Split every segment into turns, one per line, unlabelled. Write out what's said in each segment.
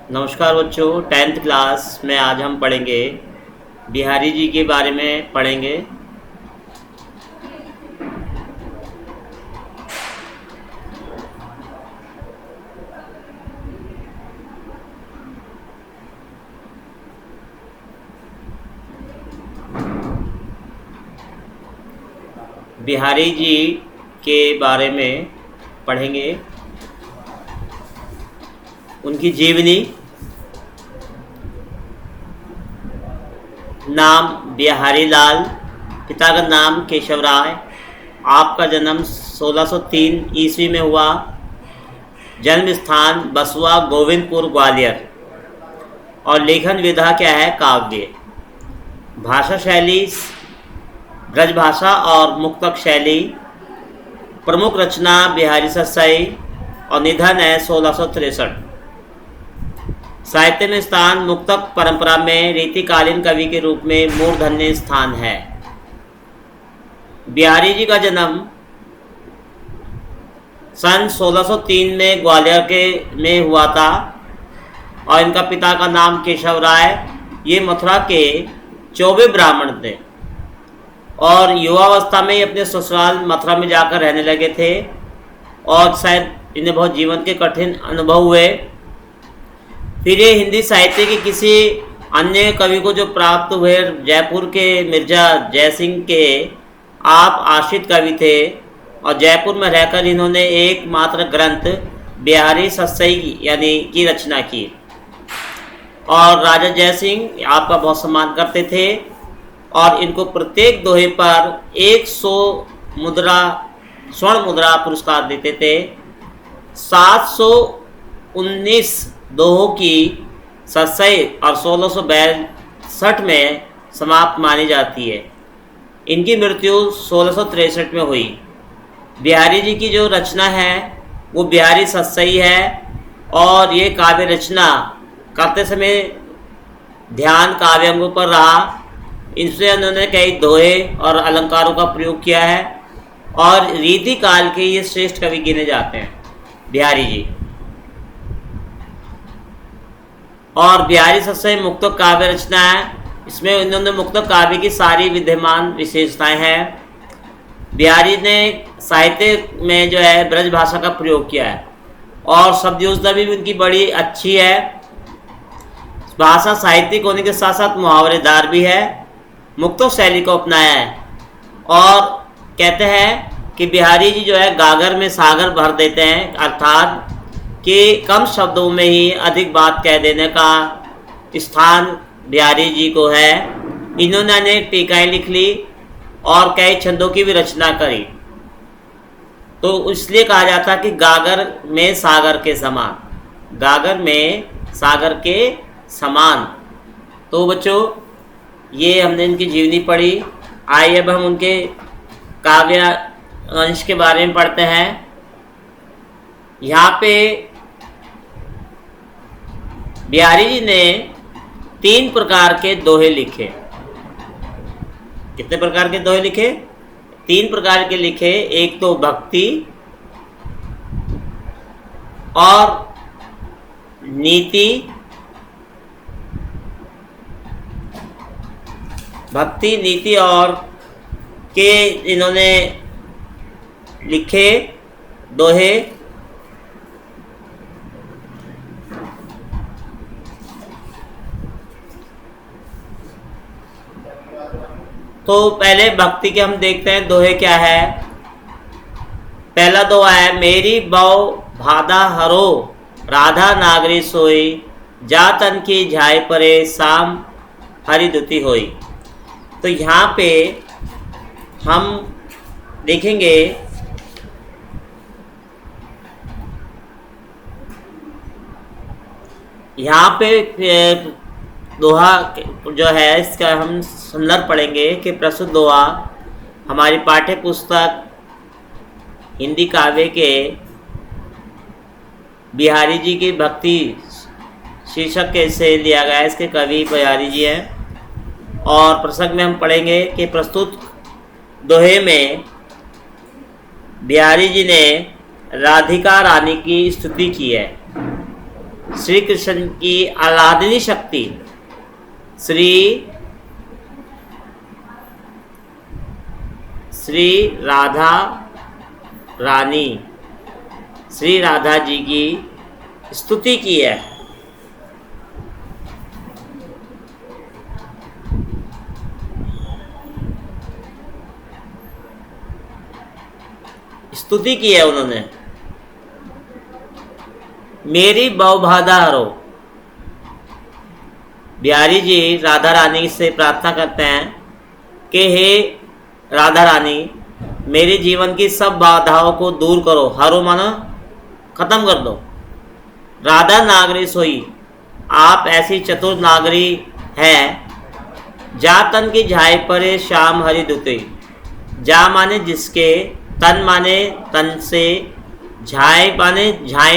नमस्कार बच्चों, 10th class में आज हम पढ़ेंगे बिहारी जी के बारे में पढ़ेंगे। बिहारी जी के बारे में पढ़ेंगे, उनकी जीवनी। नाम बिहारी लाल, पिता का नाम केशव राय। आपका जन्म 1603 ईस्वी में हुआ। जन्म स्थान बसुआ गोविंदपुर ग्वालियर। और लेखन विधा क्या है? काव्य। भाषा शैली ब्रज भाषा और मुक्तक शैली। प्रमुख रचना बिहारी सत्सई और निधन है 1663। साहित्य में स्थान मुक्तक परंपरा में रीतिकालीन कवि के रूप में मूर्धन्य स्थान है। बिहारी जी का जन्म सन 1603 में ग्वालियर में हुआ था और इनका पिता का नाम केशव राय। ये मथुरा के चौबे ब्राह्मण थे और युवावस्था में ही अपने ससुराल मथुरा में जाकर रहने लगे थे और शायद इन्हें बहुत जीवन के कठिन अनुभव हुए। फिर ये हिंदी साहित्य के किसी अन्य कवि को जो प्राप्त हुए, जयपुर के मिर्जा जयसिंह के आप आश्रित कवि थे और जयपुर में रहकर इन्होंने एकमात्र ग्रंथ बिहारी सत्सई यानी की रचना की। और राजा जयसिंह आपका बहुत सम्मान करते थे और इनको प्रत्येक दोहे पर 100 स्वर्ण मुद्रा पुरस्कार देते थे। 719 दोहों की सत्सई और 1662 में समाप्त मानी जाती है। इनकी मृत्यु 1663 में हुई। बिहारी जी की जो रचना है वो बिहारी सत्सई है और ये काव्य रचना करते समय ध्यान काव्यांगों पर रहा। इनसे उन्होंने कई दोहे और अलंकारों का प्रयोग किया है और रीति काल के ये श्रेष्ठ कवि गिने जाते हैं बिहारी जी। और बिहारी सत्सई मुक्तक काव्य रचना है। इसमें इन्होंने मुक्तक काव्य की सारी विद्यमान विशेषताएं हैं। बिहारी ने साहित्य में जो है ब्रज भाषा का प्रयोग किया है और शब्द योजना भी उनकी बड़ी अच्छी है। भाषा साहित्यिक होने के साथ साथ मुहावरेदार भी है। मुक्तक शैली को अपनाया है और कहते हैं कि बिहारी जी जो है गागर में सागर भर देते हैं, अर्थात कि कम शब्दों में ही अधिक बात कह देने का स्थान बिहारी जी को है। इन्होंने अनेक टीकाएँ लिख ली और कई छंदों की भी रचना करी। तो इसलिए कहा जाता है कि गागर में सागर के समान, गागर में सागर के समान। तो बच्चों, ये हमने इनकी जीवनी पढ़ी। आइए अब हम उनके काव्य अंश के बारे में पढ़ते हैं। यहाँ पे बिहारी जी ने 3 प्रकार के दोहे लिखे। कितने प्रकार के दोहे लिखे? 3 प्रकार के लिखे। एक तो भक्ति और नीति, भक्ति नीति और के इन्होंने लिखे दोहे। तो पहले भक्ति के हम देखते हैं दोहे क्या है। पहला दोहा है, मेरी बौ भादा हरो राधा नागरी सोई, जा तन की झाई परे शाम हरिदुति होई। तो यहाँ पे हम देखेंगे यहाँ पे दोहा जो है इसका हम सुंदर पढ़ेंगे कि प्रस्तुत दोहा हमारी पाठ्य पुस्तक हिंदी काव्य के बिहारी जी की भक्ति शीर्षक के से लिया गया है। इसके कवि बिहारी जी हैं और प्रसंग में हम पढ़ेंगे कि प्रस्तुत दोहे में बिहारी जी ने राधिका रानी की स्तुति की है। श्री कृष्ण की आह्लादनी शक्ति श्री राधा रानी, श्री राधा जी की स्तुति की है। स्तुति की है उन्होंने। मेरी बहुबाधा हरो, बिहारी जी राधा रानी से प्रार्थना करते हैं कि हे राधा रानी, मेरे जीवन की सब बाधाओं को दूर करो। हरो मानो खत्म कर दो। राधा नागरी सोई, आप ऐसी चतुर नागरी है। जा तन की झाई परे श्याम हरि दुते, जा माने जिसके, तन माने तन से, झाई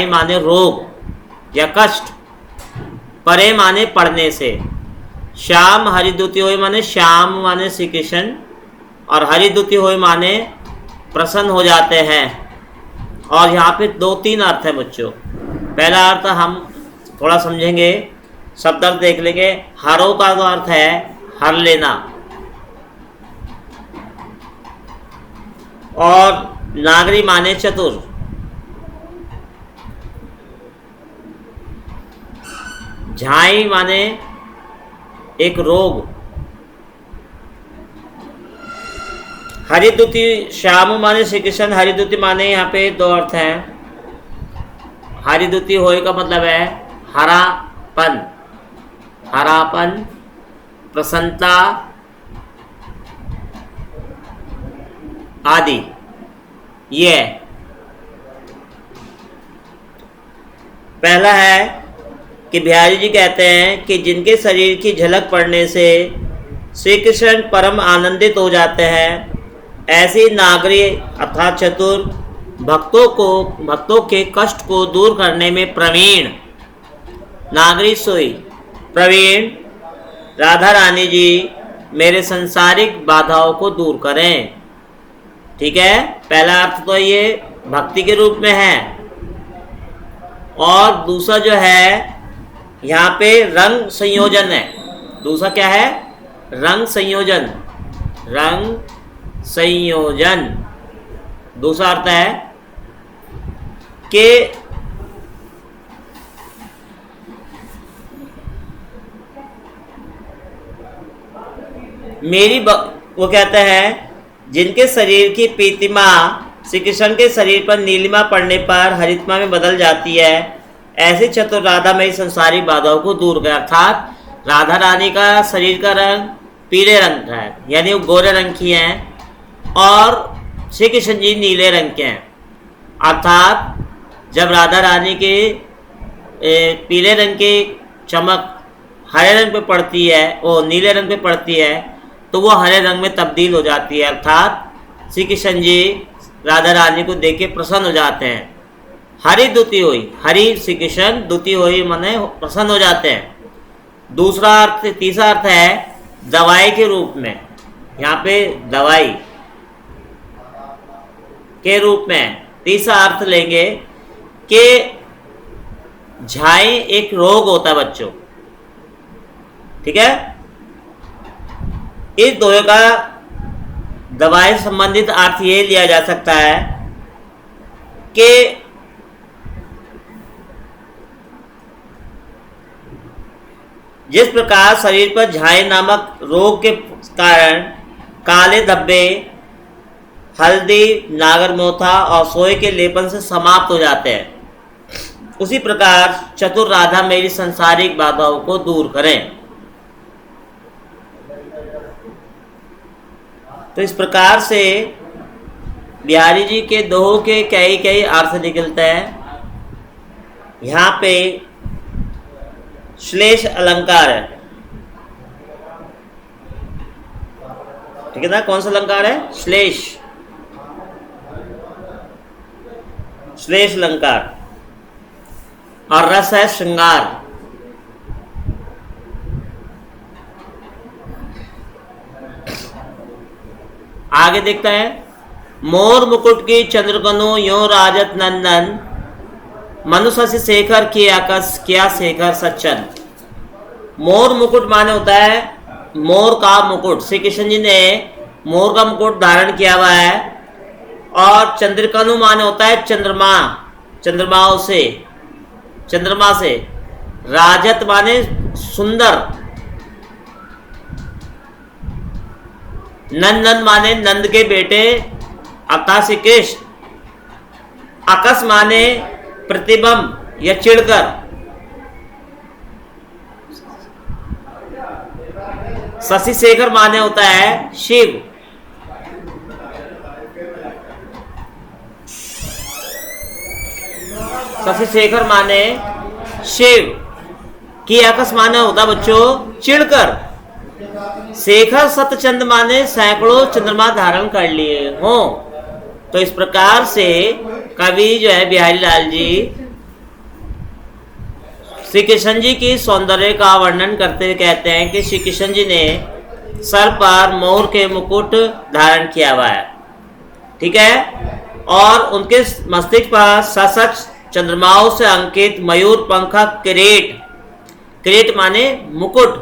माने रोग या कष्ट, परे माने पढ़ने से, श्याम हरिदूती होए माने श्याम माने श्री कृष्ण, और हरिदूती होए माने प्रसन्न हो जाते हैं। और यहाँ पे 2-3 अर्थ है बच्चों। पहला अर्थ हम थोड़ा समझेंगे, शब्द अर्थ देख लेंगे। हरो का तो अर्थ है हर लेना, और नागरी माने चतुर। झाई माने एक रोग। हरिदूती श्याम माने श्री कृष्ण, हरिदूती माने यहाँ पे 2 अर्थ हैं। हरिदूती होए का मतलब है हरापन, हरापन, प्रसन्नता आदि। ये पहला है कि बिहारी जी कहते हैं कि जिनके शरीर की झलक पड़ने से श्री कृष्ण परम आनंदित हो जाते हैं, ऐसी नागरी अर्थात चतुर भक्तों के कष्ट को दूर करने में प्रवीण। नागरी सोई, प्रवीण राधा रानी जी मेरे संसारिक बाधाओं को दूर करें। ठीक है, पहला अर्थ तो ये भक्ति के रूप में है, और दूसरा जो है यहाँ पे रंग संयोजन है। दूसरा क्या है? रंग संयोजन, रंग संयोजन। दूसरा अर्थ है कि वो कहते हैं जिनके शरीर की पीतिमा श्री कृष्ण के शरीर पर नीलिमा पड़ने पर हरितमा में बदल जाती है, ऐसे चतुर राधा मेरी संसारिक बाधाओं को दूर कर। अर्थात राधा रानी का शरीर का रंग पीले रंग का है, यानी वो गोरे रंग की हैं, और श्री कृष्ण जी नीले रंग के हैं। अर्थात जब राधा रानी के पीले रंग की चमक हरे रंग पे पड़ती है, वो नीले रंग पे पड़ती है, तो वो हरे रंग में तब्दील हो जाती है। अर्थात श्री कृष्ण जी राधा रानी को देख के प्रसन्न हो जाते हैं। हरि दुती हुई, हरि श्री कृष्ण, दुती हुई माने प्रसन्न हो जाते हैं। दूसरा अर्थ, तीसरा अर्थ है दवाई के रूप में। यहाँ पे दवाई के रूप में तीसरा अर्थ लेंगे कि झाई एक रोग होता है बच्चों। ठीक है, इस दोहे का दवाई से संबंधित अर्थ ये लिया जा सकता है कि जिस प्रकार शरीर पर झाई नामक रोग के कारण काले धब्बे हल्दी, नागरमोथा और सोए के लेपन से समाप्त हो जाते हैं, उसी प्रकार चतुर राधा मेरी संसारिक बाधाओं को दूर करें। तो इस प्रकार से बिहारी जी के दोहों के कई अर्थ निकलते हैं। यहाँ पे श्लेष अलंकार है। ठीक है ना, कौन सा अलंकार है? श्लेष, श्लेष अलंकार। और रस है श्रृंगार। आगे देखता है, मोर मुकुट की चंद्रकनु यो राजत नंदन, मनु शशि शेखर किया शेखर सज्जन। मोर मुकुट माने होता है मोर का मुकुट। श्री कृष्ण जी ने मोर का मुकुट धारण किया हुआ है। और चंद्रकनु माने होता है चंद्रमा, चंद्रमा से। राजत माने सुंदर। नंदन माने नंद के बेटे आकाशी कृष्ण। आकाश माने प्रतिबिंब या चिढ़कर। शशि शेखर माने होता है शिव। शशि शेखर माने शिव की। आकाश माने होता बच्चों चिढ़कर। शेखर सतचंद माने सैकड़ों चंद्रमा धारण कर लिए हो। तो इस प्रकार से कवि जो है बिहारी लाल जी श्री कृष्ण जी की सौंदर्य का वर्णन करते हुए कहते हैं कि श्री कृष्ण जी ने सर पर मोर के मुकुट धारण किया हुआ है, ठीक है। और उनके मस्तिष्क पर सशक्त चंद्रमाओं से अंकित मयूर पंखा किरीट, किरीट माने मुकुट,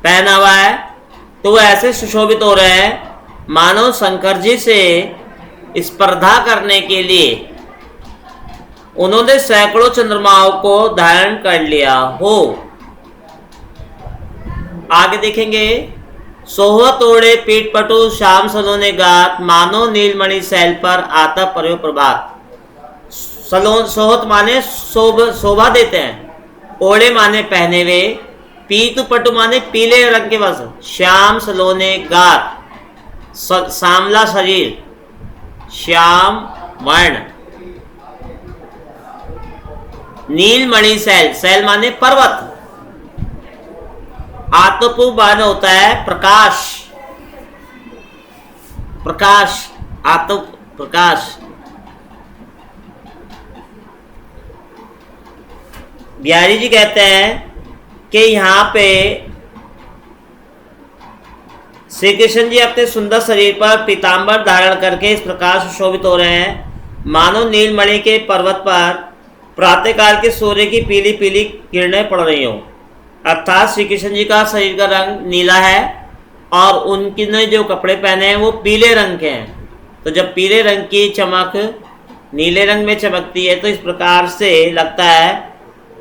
पहना हुआ है। तो वो ऐसे सुशोभित हो रहे हैं मानो शंकर जी से स्पर्धा करने के लिए उन्होंने सैकड़ों चंद्रमाओं को धारण कर लिया हो। आगे देखेंगे। सोह तोड़े पीठ पटु श्याम सलोने गात, मानो नीलमणि सैल पर आता पर्यो प्रभात। सोहत माने शोभा देते हैं। ओढ़े माने पहने हुए। पीतु पटु माने पीले रंग के वस्त्र। श्याम सलोने गात सांवला शरीर, श्याम वर्ण। नीलमणि सैल, सैल माने पर्वत। आत्मपु माने होता है प्रकाश, प्रकाश, आत्म प्रकाश। बिहारी जी कहते हैं कि यहाँ पे श्री कृष्ण जी अपने सुंदर शरीर पर पीतांबर धारण करके इस प्रकार सुशोभित हो रहे हैं मानो नीलमणि के पर्वत पर प्रातःकाल के सूर्य की पीली पीली किरणें पड़ रही हो। अर्थात श्री कृष्ण जी का शरीर का रंग नीला है और उनके जो कपड़े पहने हैं वो पीले रंग के हैं। तो जब पीले रंग की चमक नीले रंग में चमकती है तो इस प्रकार से लगता है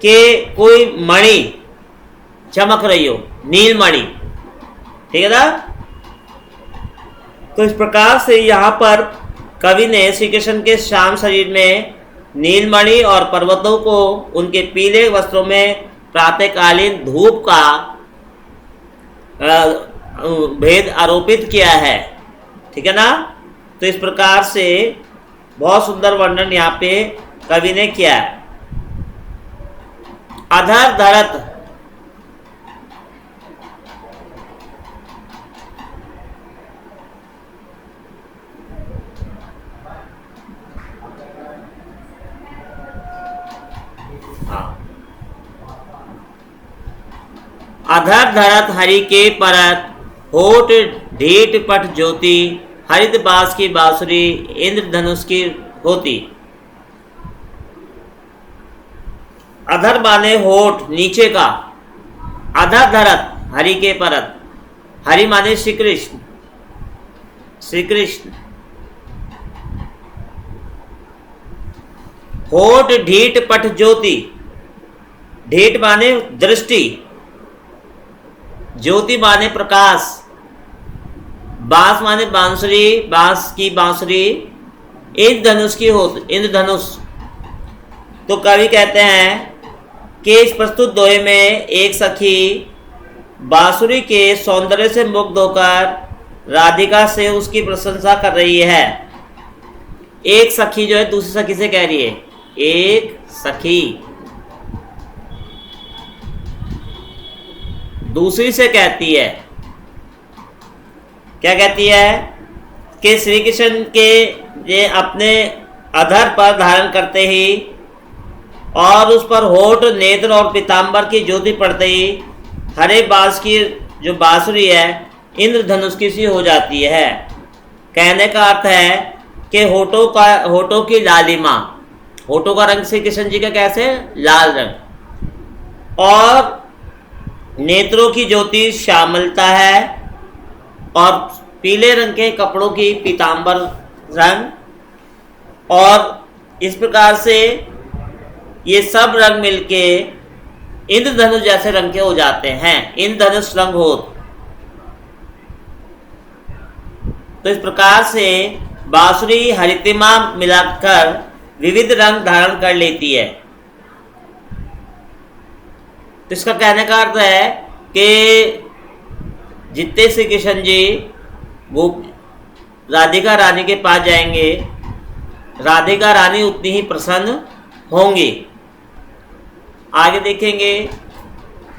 कि कोई मणि चमक रही हो, नीलमणि, ठीक है ना। तो इस प्रकार से यहाँ पर कवि ने श्री कृष्ण के श्याम शरीर में नीलमणि और पर्वतों को उनके पीले वस्त्रों में प्रातःकालीन धूप का भेद आरोपित किया है, ठीक है ना। तो इस प्रकार से बहुत सुंदर वर्णन यहाँ पे कवि ने किया है। अधर धरत, अधर धरत हरि के परत, होठ ढीठ पट ज्योति, हरित बास की बांसुरी, इंद्रधनुष की होती। अधर माने होठ नीचे का, अधर धरत हरि के परत। हरि माने श्री कृष्ण, श्री कृष्ण। होठ ढीठ पट ज्योति, ढीठ माने दृष्टि, ज्योति माने प्रकाश, बांस माने बांसुरी, बांस की बांसुरी, इंद्रधनुष की होती, इंद्रधनुष। तो कवि कहते हैं कि इस प्रस्तुत दोहे में एक सखी बांसुरी के सौंदर्य से मुग्ध होकर राधिका से उसकी प्रशंसा कर रही है। एक सखी जो है दूसरी सखी से कह रही है, एक सखी दूसरी से कहती है, क्या कहती है कि श्री कृष्ण के ये अपने अधर पर धारण करते ही और उस पर होठ, नेत्र और पीतांबर की ज्योति पड़ते ही हरे बांस की जो बांसुरी है इंद्रधनुष की सी हो जाती है। कहने का अर्थ है कि होठों की लालिमा, होठों का रंग श्री कृष्ण जी का कैसे, लाल रंग, और नेत्रों की ज्योति श्यामलता है, और पीले रंग के कपड़ों की पीतांबर रंग, और इस प्रकार से ये सब रंग मिलके इंद्रधनुष जैसे रंग के हो जाते हैं, इंद्रधनुष रंग हो। तो इस प्रकार से बांसुरी हरितिमा मिलाकर विविध रंग धारण कर लेती है। तो इसका कहने का अर्थ है कि जितने श्री कृष्ण जी वो राधिका रानी के पास जाएंगे, राधिका रानी उतनी ही प्रसन्न होंगी। आगे देखेंगे,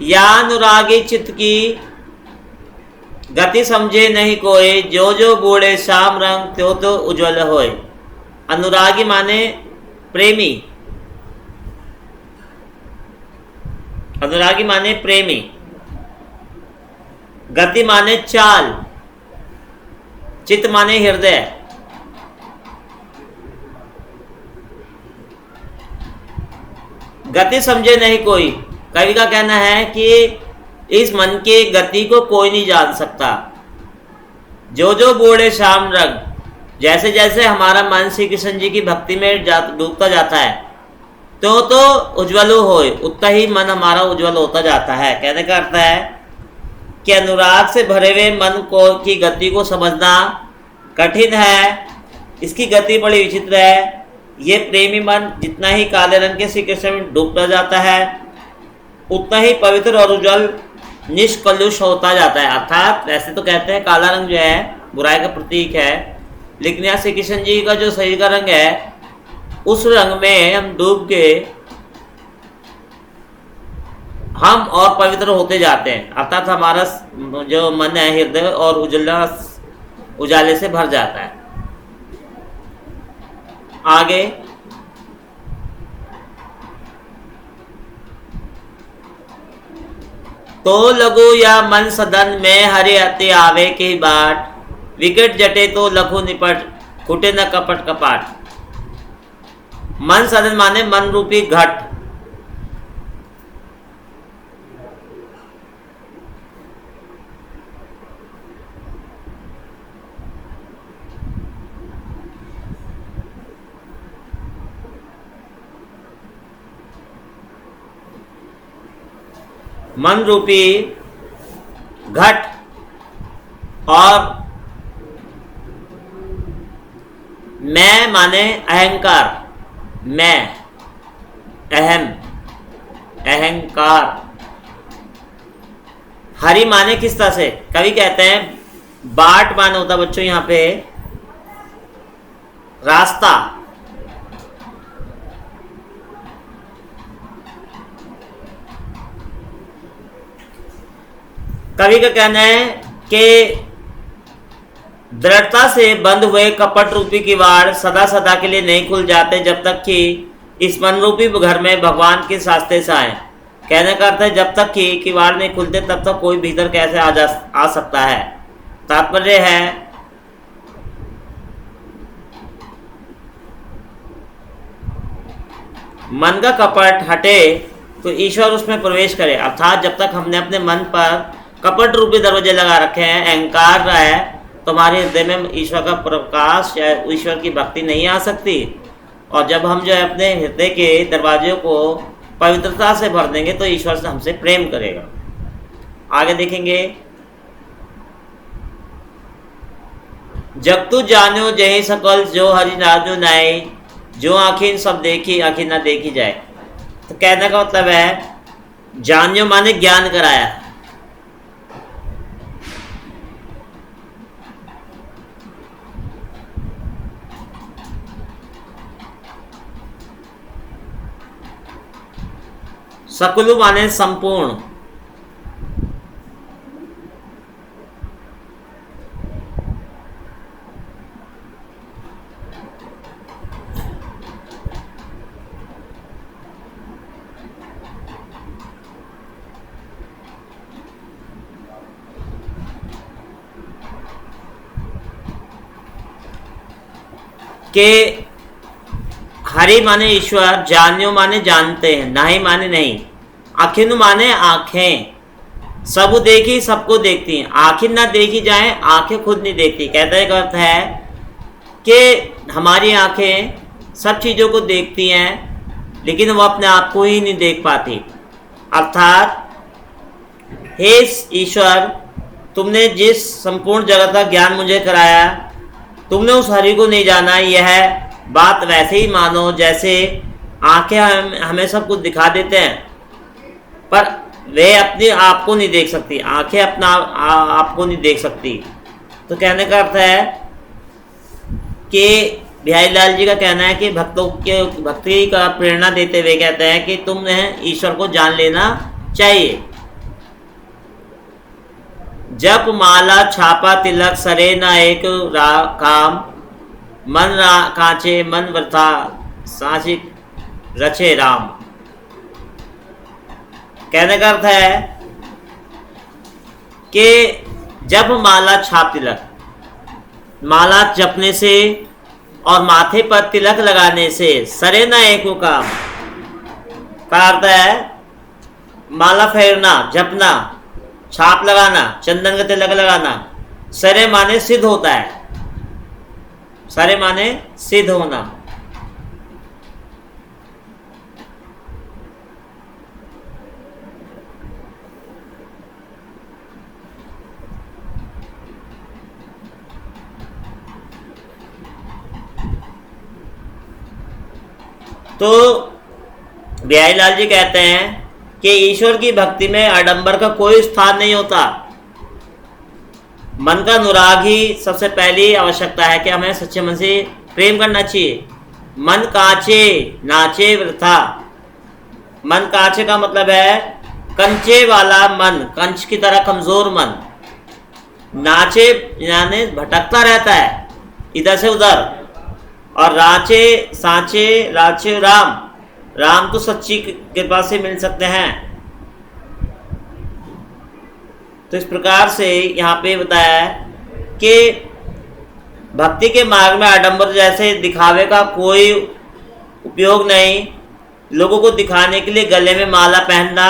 या अनुरागी चित्त की गति समझे नहीं कोई, जो जो बूढ़े श्याम रंग त्यो तो उज्ज्वल होए। अनुरागी माने प्रेमी, अनुरागी माने प्रेमी, गति माने चाल, चित्त माने हृदय। गति समझे नहीं कोई, कवि का कहना है कि इस मन के गति को कोई नहीं जान सकता। जो जो बूढ़े श्याम रंग, जैसे जैसे हमारा मन श्री कृष्ण जी की भक्ति में डूबता जाता है, तो उज्ज्वल होए, उतना ही मन हमारा उज्ज्वल होता जाता है। कहने का अर्थ है कि अनुराग से भरे हुए मन को की गति को समझना कठिन है। इसकी गति बड़ी विचित्र है। ये प्रेमी मन जितना ही काले रंग के श्री कृष्ण में डूबता जाता है, उतना ही पवित्र और उज्ज्वल निष्कलुष होता जाता है। अर्थात वैसे तो कहते हैं काला रंग जो है बुराई का प्रतीक है, लेकिन यहाँ श्री कृष्ण जी का जो शरीर का रंग है, उस रंग में हम डूब के हम और पवित्र होते जाते हैं। अर्थात हमारा जो मन है हृदय और उजाले से भर जाता है। आगे, तो लघु या मन सदन में हरि अति आवे की बाट, विकट जटे तो लघु निपट, खुटे न कपट कपाट। मन सदन माने मन रूपी घट, मन रूपी घट, और मैं माने अहंकार, मैं, अहम, अहंकार। हरि माने किस तरह से, कवि कहते हैं बाट माने होता बच्चों यहां पे रास्ता। कवि का कहना है कि दृढ़ता से बंद हुए कपट रूपी किवाड़ सदा सदा के लिए नहीं खुल जाते, जब तक कि इस मन रूपी घर में भगवान के रास्ते से आए। कहने का अर्थ है जब तक कि किवाड़ नहीं खुलते तब तक कोई भीतर कैसे आ सकता है। तात्पर्य है मन का कपट हटे तो ईश्वर उसमें प्रवेश करे। अर्थात जब तक हमने अपने मन पर कपट रूपी दरवाजे लगा रखे हैं, अहंकार है, तो हमारे हृदय में ईश्वर का प्रकाश या ईश्वर की भक्ति नहीं आ सकती। और जब हम जो है अपने हृदय के दरवाजे को पवित्रता से भर देंगे तो ईश्वर से हमसे प्रेम करेगा। आगे देखेंगे, जब तू जानो जय सकल जो हरि नाजो नाई, जो आखिर सब देखी आखिर ना देखी जाए। तो कहने का मतलब है जानियो माने ज्ञान कराया, सकलु माने संपूर्ण, कि हरि माने ईश्वर, जान्यो माने जानते हैं, नाही माने नहीं, आखिन माने आंखें, सब देखी सबको देखती हैं, आखिर ना देखी जाए आंखें खुद नहीं देखती। कहने का अर्थ है कि हमारी आंखें सब चीज़ों को देखती हैं लेकिन वो अपने आप को ही नहीं देख पाती। अर्थात हे ईश्वर, तुमने जिस संपूर्ण जगत का ज्ञान मुझे कराया, तुमने उस हरि को नहीं जाना। यह बात वैसे ही मानो जैसे आंखें हमें सब कुछ दिखा देते हैं पर वे अपने आप को नहीं देख सकती, आंखें अपना आप को नहीं देख सकती। तो कहने का अर्थ है कि बिहारी लाल जी का कहना है कि भक्तों के भक्ति का प्रेरणा देते हुए कहते हैं कि तुम्हें ईश्वर को जान लेना चाहिए। जप माला छापा तिलक सरे न एक काम, मन कांचे मन वृथा साचिक रचे राम। कहने का अर्थ है कि जब माला छाप तिलक, माला जपने से और माथे पर तिलक लगाने से सरे ना एक काम का अर्थ है माला फेरना, जपना, छाप लगाना, चंदन का तिलक लगाना। सरे माने सिद्ध होता है, सरे माने सिद्ध होना। तो बिहारी लाल जी कहते हैं कि ईश्वर की भक्ति में आडंबर का कोई स्थान नहीं होता। मन का अनुराग ही सबसे पहली आवश्यकता है कि हमें सच्चे मन से प्रेम करना चाहिए। मन कांचे नाचे वृथा। मन कांचे का मतलब है कंचे वाला मन, कंच की तरह कमजोर मन। नाचे यानी भटकता रहता है इधर से उधर। और राचे सांचे राचे राम, राम तो सच्ची कृपा से मिल सकते हैं। तो इस प्रकार से यहाँ पे बताया है कि भक्ति के मार्ग में आडंबर जैसे दिखावे का कोई उपयोग नहीं। लोगों को दिखाने के लिए गले में माला पहनना,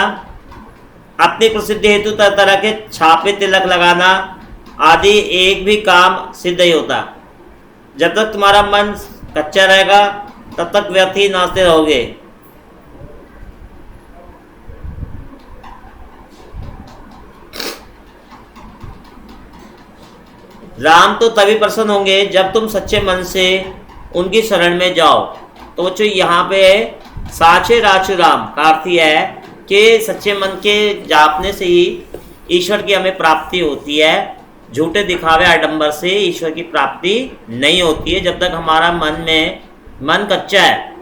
अपनी प्रसिद्धि हेतु तरह तरह के छापे तिलक लगाना आदि एक भी काम सिद्ध नहीं होता। जब तक तुम्हारा मन कच्चा रहेगा तब तक व्यर्थ ही नाचते रहोगे। राम तो तभी प्रसन्न होंगे जब तुम सच्चे मन से उनकी शरण में जाओ। तो बच्चों यहाँ पे साचे राचु राम का अर्थ है कि सच्चे मन के जापने से ही ईश्वर की हमें प्राप्ति होती है। झूठे दिखावे आडंबर से ईश्वर की प्राप्ति नहीं होती है जब तक हमारा मन कच्चा है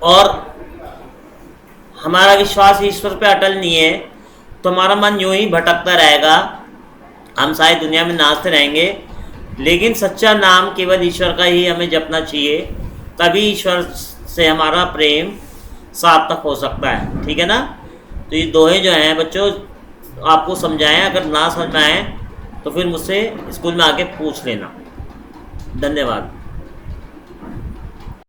और हमारा विश्वास ईश्वर पे अटल नहीं है। तो हमारा मन यूं ही भटकता रहेगा, हम सारी दुनिया में नाचते रहेंगे। लेकिन सच्चा नाम केवल ईश्वर का ही हमें जपना चाहिए, तभी ईश्वर से हमारा प्रेम सार्थक हो सकता है। ठीक है ना। तो ये दोहे जो हैं बच्चों आपको समझाएं, अगर ना समझ में आए तो फिर मुझसे स्कूल में आके पूछ लेना। धन्यवाद।